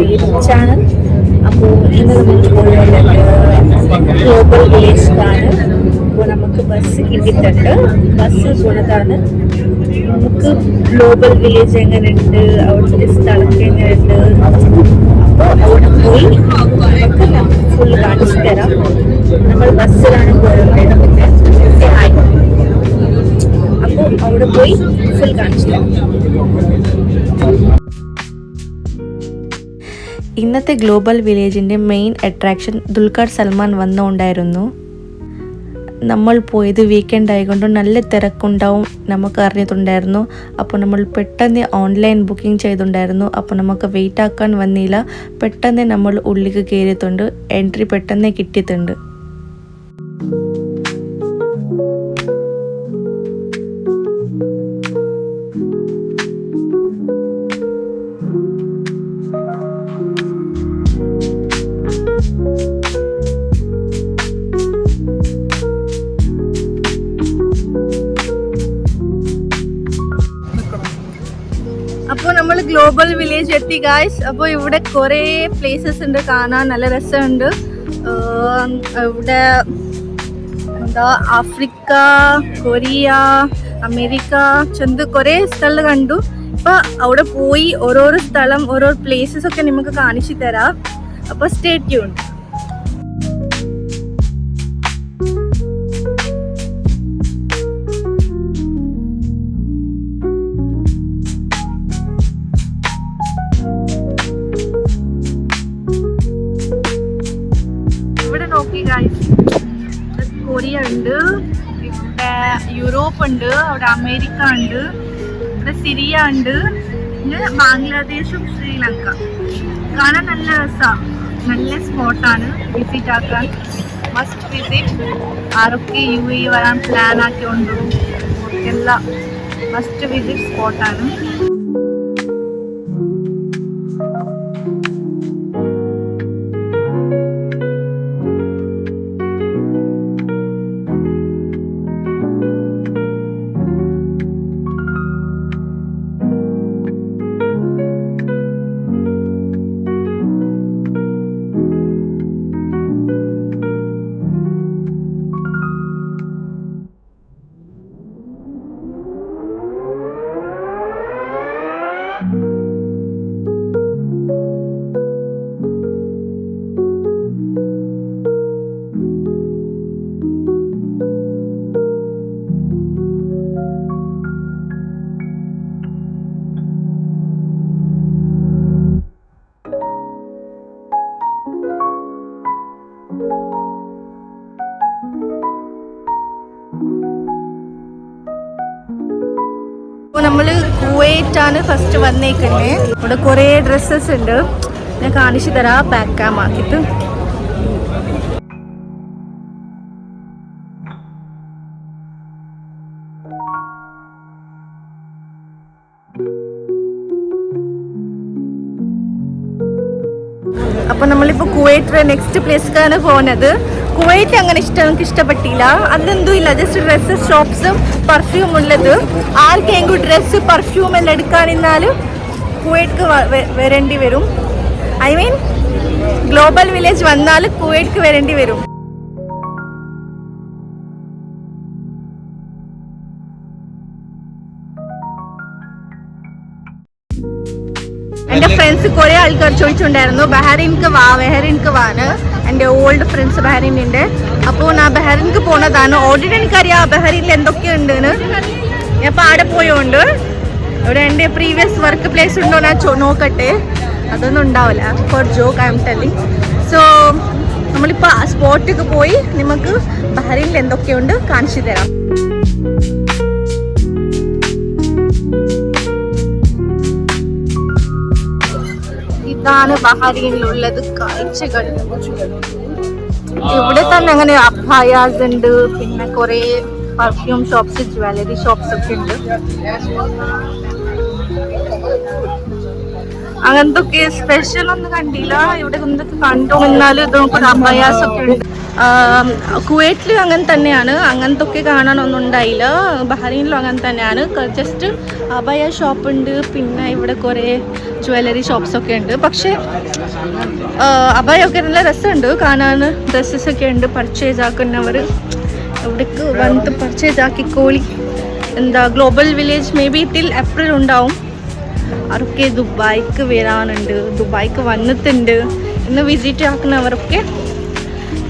YouTube channel. അപ്പോൾ ഇന്ന് നമ്മൾ പോകുന്നത് ഗ്ലോബൽ വില്ലേജിലാണ്. അപ്പോൾ നമുക്ക് ബസ് കിട്ടിയിട്ടുണ്ട്. ബസ് പോണതാണ്. നമുക്ക് ഗ്ലോബൽ വില്ലേജ് എങ്ങനെയുണ്ട്, അവിടുത്തെ സ്ഥലത്ത് എങ്ങനെയുണ്ട്, അപ്പോൾ അവിടെ പോയി നമുക്ക് ഫുൾ കാണിച്ചു തരാം. നമ്മൾ ബസ്സിലാണ് പോയത്. അപ്പോൾ അവിടെ പോയി ഫുൾ കാണിച്ചു തരാം. ഇന്നത്തെ ഗ്ലോബൽ വില്ലേജിൻ്റെ മെയിൻ അട്രാക്ഷൻ ദുൽഖർ സൽമാൻ വന്നുകൊണ്ടായിരുന്നു. നമ്മൾ പോയത് വീക്കെൻഡ് ആയതുകൊണ്ട് നല്ല തിരക്കുണ്ടാവും നമുക്ക് അറിഞ്ഞിട്ടുണ്ടായിരുന്നു. അപ്പോൾ നമ്മൾ പെട്ടെന്ന് ഓൺലൈൻ ബുക്കിംഗ് ചെയ്തിട്ടുണ്ടായിരുന്നു. അപ്പോൾ നമുക്ക് വെയിറ്റ് ആക്കാൻ വന്നില്ല. പെട്ടെന്ന് നമ്മൾ ഉള്ളിലേക്ക് കയറിയിട്ടുണ്ട്. എൻട്രി പെട്ടെന്ന് കിട്ടിയിട്ടുണ്ട്. അപ്പോൾ നമ്മൾ ഗ്ലോബൽ വില്ലേജ് എത്തി ഗായ്സ്. അപ്പോൾ ഇവിടെ കുറേ പ്ലേസസ് ഉണ്ട് കാണാൻ, നല്ല രസമുണ്ട്. ഇവിടെ എന്താ ആഫ്രിക്ക, കൊറിയ, അമേരിക്ക ചെന്ന് കുറേ സ്ഥലം കണ്ടു. അപ്പോൾ അവിടെ പോയി ഓരോരോ സ്ഥലം ഓരോ പ്ലേസസ് ഒക്കെ നമുക്ക് കാണിച്ചു തരാം. അപ്പോൾ സ്റ്റേ ട്യൂൺഡ്. കൊറിയ ഉണ്ട്, ഇവിടെ യൂറോപ്പ് ഉണ്ട്, അവിടെ അമേരിക്ക ഉണ്ട്, ഇവിടെ സിറിയ ഉണ്ട്, പിന്നെ ബാംഗ്ലാദേശും ശ്രീലങ്ക. കാണാൻ നല്ല രസമാണ്, നല്ല സ്പോട്ടാണ്, വിസിറ്റ് ആക്കാൻ മസ്റ്റ് വിസിറ്റ്. ആരൊക്കെ UAE വരാൻ പ്ലാൻ ആക്കിയുണ്ടോ എല്ലാം മസ്റ്റ് വിസിറ്റ് സ്പോട്ടാണ്. നമ്മള് കുവൈറ്റാണ് ഫസ്റ്റ് വന്നേക്കുന്നത്. ഇവിടെ കുറേ ഡ്രസ്സസ് ഉണ്ട്, ഞാൻ കാണിച്ചു തരാം പാക്കാമാക്കിയിട്ട്. അപ്പോൾ നമ്മളിപ്പോൾ കുവൈറ്റിലെ നെക്സ്റ്റ് പ്ലേസിലേക്കാണ് പോകുന്നത്. കുവൈറ്റ് അങ്ങനെ എനിക്ക് ഇഷ്ടപ്പെട്ടില്ല. അതെന്തും ഇല്ല, ജസ്റ്റ് ഡ്രസ്സസ് ഷോപ്സും പെർഫ്യൂം ഉള്ളത്. ആർക്കെങ്കിലും ഡ്രസ്സ് പെർഫ്യൂം എല്ലാം എടുക്കാനിരുന്നാൽ കുവൈറ്റ്ക്ക് വരേണ്ടി വരും. ഐ മീൻ ഗ്ലോബൽ വില്ലേജ് വന്നാൽ കുവൈറ്റ്ക്ക് വരേണ്ടി വരും. എൻ്റെ ഫ്രണ്ട്സ് കുറേ ആൾക്കാർ ചോദിച്ചിട്ടുണ്ടായിരുന്നു ബഹ്റൈനിക്ക് വാന്ന്. എൻ്റെ ഓൾഡ് ഫ്രണ്ട്സ് ബഹ്റൈനുണ്ട്. അപ്പോൾ ഞാൻ ബഹ്റൈനിക്ക് പോണതാണ്. ഓൾറെഡി എനിക്കറിയാം ബഹ്റൈനിൽ എന്തൊക്കെയുണ്ടെന്ന്. ഞാൻ ഇപ്പോൾ അവിടെ പോയോണ്ട് ഇവിടെ എൻ്റെ പ്രീവിയസ് വർക്ക് പ്ലേസ് ഉണ്ടോ ഞാൻ നോക്കട്ടെ. അതൊന്നും ഉണ്ടാവില്ല, for joke I am telling. So നമ്മളിപ്പോൾ ആ സ്പോട്ടിലേക്ക് പോയി നമുക്ക് ബഹ്റൈനിൽ എന്തൊക്കെയുണ്ട് കാണിച്ചു തരാം. ഇതാണ് ബഹ്റൈനിലുള്ളത് കാഴ്ചകൾ. ഇവിടെ തന്നെ അങ്ങനെ അബായാസ് ഉണ്ട്, പിന്നെ കുറെ പെർഫ്യൂം ഷോപ്സ്, ജ്വല്ലറി ഷോപ്സ് ഒക്കെ ഉണ്ട്. അങ്ങനത്തെ ഒക്കെ സ്പെഷ്യൽ ഒന്നും കണ്ടില്ല. ഇവിടെ എന്തൊക്കെ കണ്ടു എന്നാലും ഇതൊക്കെ അബയാസ് ഒക്കെ ഉണ്ട്. കുവൈറ്റിൽ അങ്ങനെ തന്നെയാണ്, അങ്ങനത്തെ ഒക്കെ കാണാനൊന്നും ഉണ്ടായില്ല. ബഹ്റൈനിലും അങ്ങനെ തന്നെയാണ്. ജസ്റ്റ് അബയ ഷോപ്പ് ഉണ്ട്, പിന്നെ ഇവിടെ കുറേ ജ്വല്ലറി ഷോപ്സ് ഒക്കെ ഉണ്ട്. പക്ഷേ അബയൊക്കെ നല്ല രസമുണ്ട് കാണാൻ. ഡ്രസ്സസ് ഒക്കെ ഉണ്ട്, പർച്ചേസ് ആക്കുന്നവർ ഇവിടേക്ക് വന്ന് പർച്ചേസ് ആക്കിക്കോളി. എന്താ global village may be till April ഉണ്ടാവും. അവരൊക്കെ ദുബായ്ക്ക് വരാനുണ്ട്, ദുബായ്ക്ക് വന്നിട്ടുണ്ട്. ഇന്ന് വിസിറ്റ് ആക്കുന്നവരൊക്കെ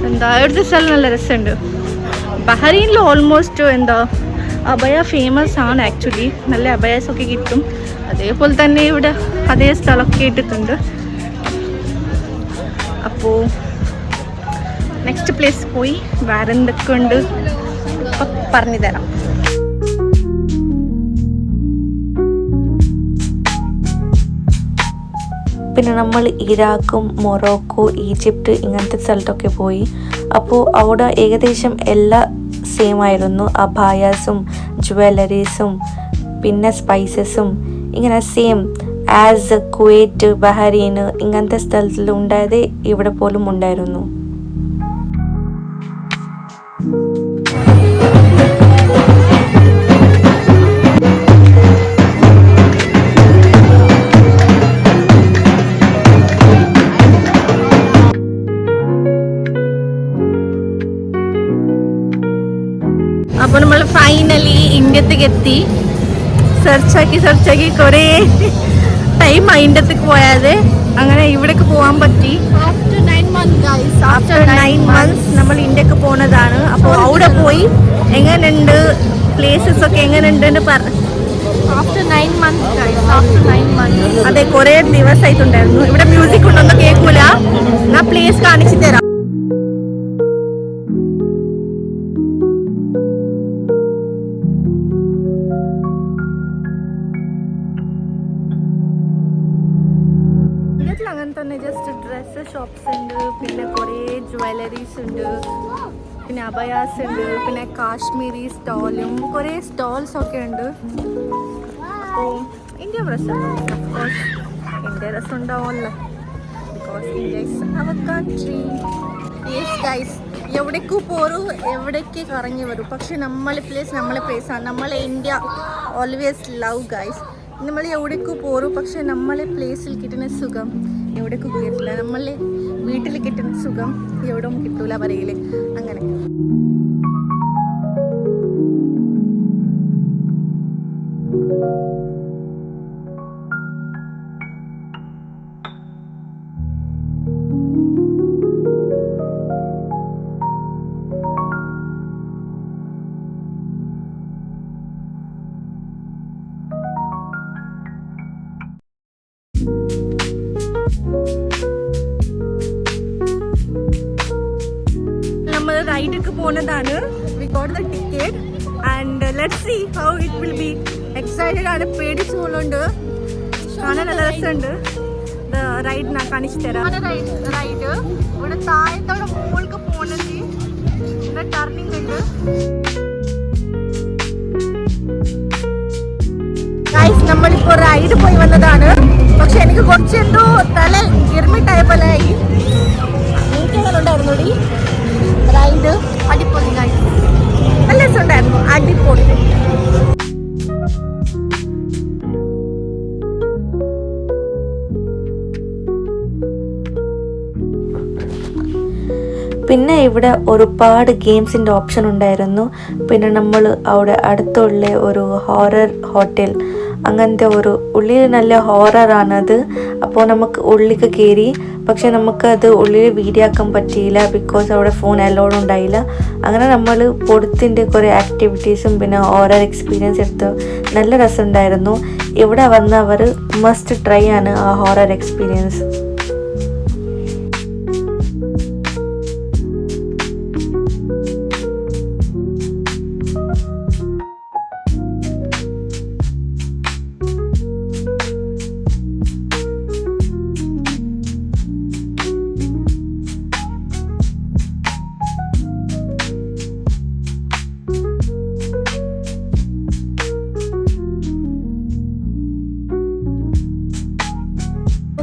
എന്താ ഇവിടുത്തെ സ്ഥലം നല്ല രസമുണ്ട്. ബഹ്റൈനിൽ ഓൾമോസ്റ്റ് എന്താ അബയ ഫേമസ് ആണ് ആക്ച്വലി. നല്ല അബയാസ് ഒക്കെ കിട്ടും. അതേപോലെ തന്നെ ഇവിടെ അതേ സ്ഥലമൊക്കെ ഇട്ടിട്ടുണ്ട്. അപ്പോൾ നെക്സ്റ്റ് പ്ലേസ് പോയി വേറെ എന്തൊക്കെ ഉണ്ട് പറഞ്ഞു തരാം. പിന്നെ നമ്മൾ ഇറാഖും മൊറോക്കോ ഈജിപ്റ്റ് ഇങ്ങനത്തെ സ്ഥലത്തൊക്കെ പോയി. അപ്പോൾ അവിടെ ഏകദേശം എല്ലാം സെയിം ആയിരുന്നു. അബായാസും ജ്വല്ലറീസും പിന്നെ സ്പൈസസും ഇങ്ങനെ സെയിം ആസ് കുവൈറ്റ് ബഹ്റൈൻ ഇങ്ങനത്തെ സ്ഥലത്തിൽ ഉണ്ടായത് ഇവിടെ പോലും ഉണ്ടായിരുന്നു. അപ്പോൾ നമ്മൾ ഫൈനലി ഇന്ത്യത്തേക്ക് എത്തി. സെർച്ചാക്കി കുറേ ടൈം ഇന്ത്യത്തേക്ക് പോയാതെ അങ്ങനെ ഇവിടേക്ക് പോകാൻ പറ്റി. ആഫ്റ്റർ 9 months നമ്മൾ ഇന്ത്യക്ക് പോണതാണ്. അപ്പോൾ അവിടെ പോയി എങ്ങനെയുണ്ട് പ്ലേസസ് ഒക്കെ എങ്ങനെയുണ്ടെന്ന് പറഞ്ഞു. ആഫ്റ്റർ 9 months അതെ, കുറേ ദിവസമായിട്ടുണ്ടായിരുന്നു. ഇവിടെ മ്യൂസിക് ഉണ്ടൊന്നും കേൾക്കൂല. ഞാൻ പ്ലേസ് കാണിച്ചു തരാം. അങ്ങനെ തന്നെ ജസ്റ്റ് ഡ്രസ്സ് ഷോപ്സ് ഉണ്ട്, പിന്നെ കുറേ ജ്വല്ലറീസ് ഉണ്ട്, പിന്നെ അബയാസ് ഉണ്ട്, പിന്നെ കാശ്മീരി സ്റ്റോളും കുറേ സ്റ്റോൾസ് ഒക്കെ ഉണ്ട്. അപ്പോൾ ഇന്ത്യ രസമുണ്ട്. ഓഫ്കോഴ്സ് ഇന്ത്യ രസം ഉണ്ടാവുമല്ലോ, because India is our country. Yes guys, എവിടേക്ക് പോരും എവിടേക്ക് കറങ്ങി വരും, പക്ഷെ നമ്മളെ പ്ലേസാണ്. നമ്മളെ ഇന്ത്യ ഓൾവേസ് ലവ് ഗൈസ്. നമ്മൾ എവിടേക്ക് പോരും, പക്ഷെ നമ്മളെ പ്ലേസിൽ കിട്ടുന്ന സുഖം എവിടേക്ക് കിട്ടില്ല. നമ്മളെ വീട്ടിൽ കിട്ടുന്ന സുഖം എവിടെയും കിട്ടൂല പറയില്ലേ, അങ്ങനെ. നമ്മൾ റൈഡൊക്കെ പോകുന്നതാണ്. We got the ticket and let's see how it will be. Excited ആണ്, പേടിച്ചു പോകുന്നുണ്ട്. കാണാൻ നല്ല രസമുണ്ട്. റൈഡ് ഞാൻ കാണിച്ചു തരാം. റൈഡ് ഇവിടെ താഴത്തോടെ മുകൾക്ക് പോകുന്നത്. ഇവിടെ ടർണിംഗ് ഉണ്ട്. ഗൈസ്, നമ്മളിപ്പോൾ റൈഡ് പോയി വന്നതാണ്. പക്ഷെ എനിക്ക് കുറച്ച് എന്തോ തല ഇർമിട്ടായ പോലെ ആയി. എനിക്ക് എങ്ങനെ ഉണ്ടായിരുന്നു റൈഡ്? അടിപൊളി ഗൈസ്, നല്ല രസമുണ്ടായിരുന്നു, അടിപൊളി. പിന്നെ ഇവിടെ ഒരുപാട് ഗെയിംസിൻ്റെ ഓപ്ഷൻ ഉണ്ടായിരുന്നു. പിന്നെ നമ്മൾ അവിടെ അടുത്തുള്ള ഒരു ഹൊറർ ഹോട്ടൽ, അങ്ങനത്തെ ഒരു ഉള്ളിൽ നല്ല ഹൊററാണത്. അപ്പോൾ നമുക്ക് ഉള്ളിലേക്ക് കയറി, പക്ഷെ നമുക്കത് ഉള്ളിൽ വീഡിയോ ആക്കാൻ പറ്റിയില്ല, ബിക്കോസ് അവിടെ ഫോൺ അലൗഡ് ഉണ്ടായില്ല. അങ്ങനെ നമ്മൾ പുറത്തിൻ്റെ കുറേ ആക്ടിവിറ്റീസും പിന്നെ ഹൊറർ എക്സ്പീരിയൻസ് എടുത്ത് നല്ല രസമുണ്ടായിരുന്നു. ഇവിടെ വന്നവർ മസ്റ്റ് ട്രൈ ആണ് ആ ഹൊറർ എക്സ്പീരിയൻസ്.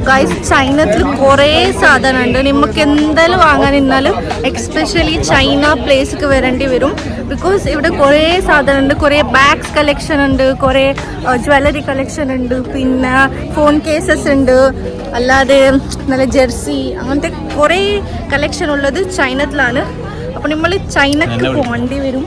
ഗൈസ് ചൈനത്തിൽ കുറേ സാധനമുണ്ട്. നമുക്ക് എന്തായാലും വാങ്ങാൻ നിന്നാലും എക്സ്പെഷ്യലി ചൈന പ്ലേസിലേക്ക് വരേണ്ടി വരും. ബിക്കോസ് ഇവിടെ കുറേ സാധനമുണ്ട്. കുറേ ബാഗ്സ് കളക്ഷൻ ഉണ്ട്, കുറേ ജ്വല്ലറി കളക്ഷൻ ഉണ്ട്, പിന്നെ ഫോൺ കേസസ് ഉണ്ട്, അല്ലാതെ നല്ല ജെർസി അങ്ങനത്തെ കുറേ കളക്ഷൻ ഉള്ളത് ചൈനത്തിലാണ്. അപ്പോൾ നമ്മൾ ചൈനക്ക് പോകേണ്ടി വരും.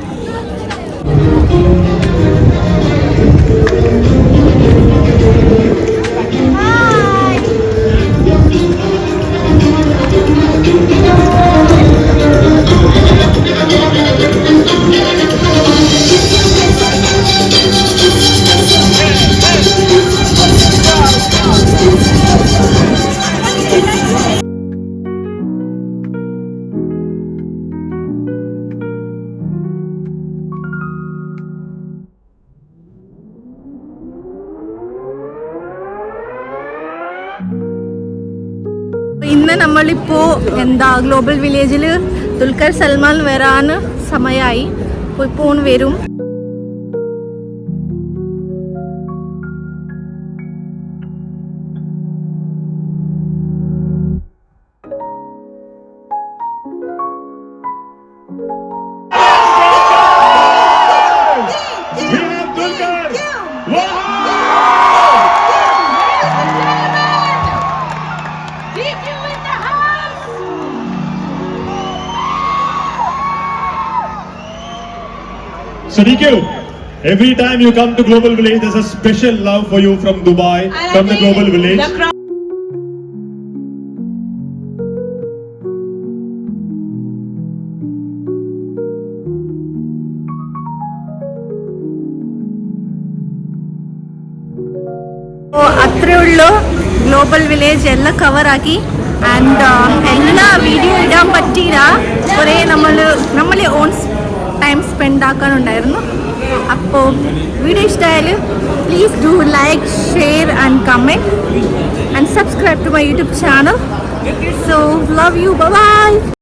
ഇന്ന് നമ്മളിപ്പോൾ ഗ്ലോബൽ വില്ലേജിൽ ദുൽഖർ സൽമാൻ വരാൻ സമയമായി. ഇപ്പോൾ വരും. So Nikhil, every time you come to Global Village, there's a special love for you from Dubai, from the Global Village. അത്രേ ഉള്ളൂ. ഗ്ലോബൽ വില്ലേജ് എല്ലാം കവറാക്കി. ആൻഡ് എല്ലാ വീഡിയോ ഇടാൻ പറ്റിയില്ല. കുറേ നമ്മൾ ഓൺ ടൈം സ്പെൻഡ് ആക്കാനുണ്ടായിരുന്നു. അപ്പോൾ വീഡിയോ ഇഷ്ടമായാൽ please do like, share and comment and subscribe to my YouTube channel. So love you. By.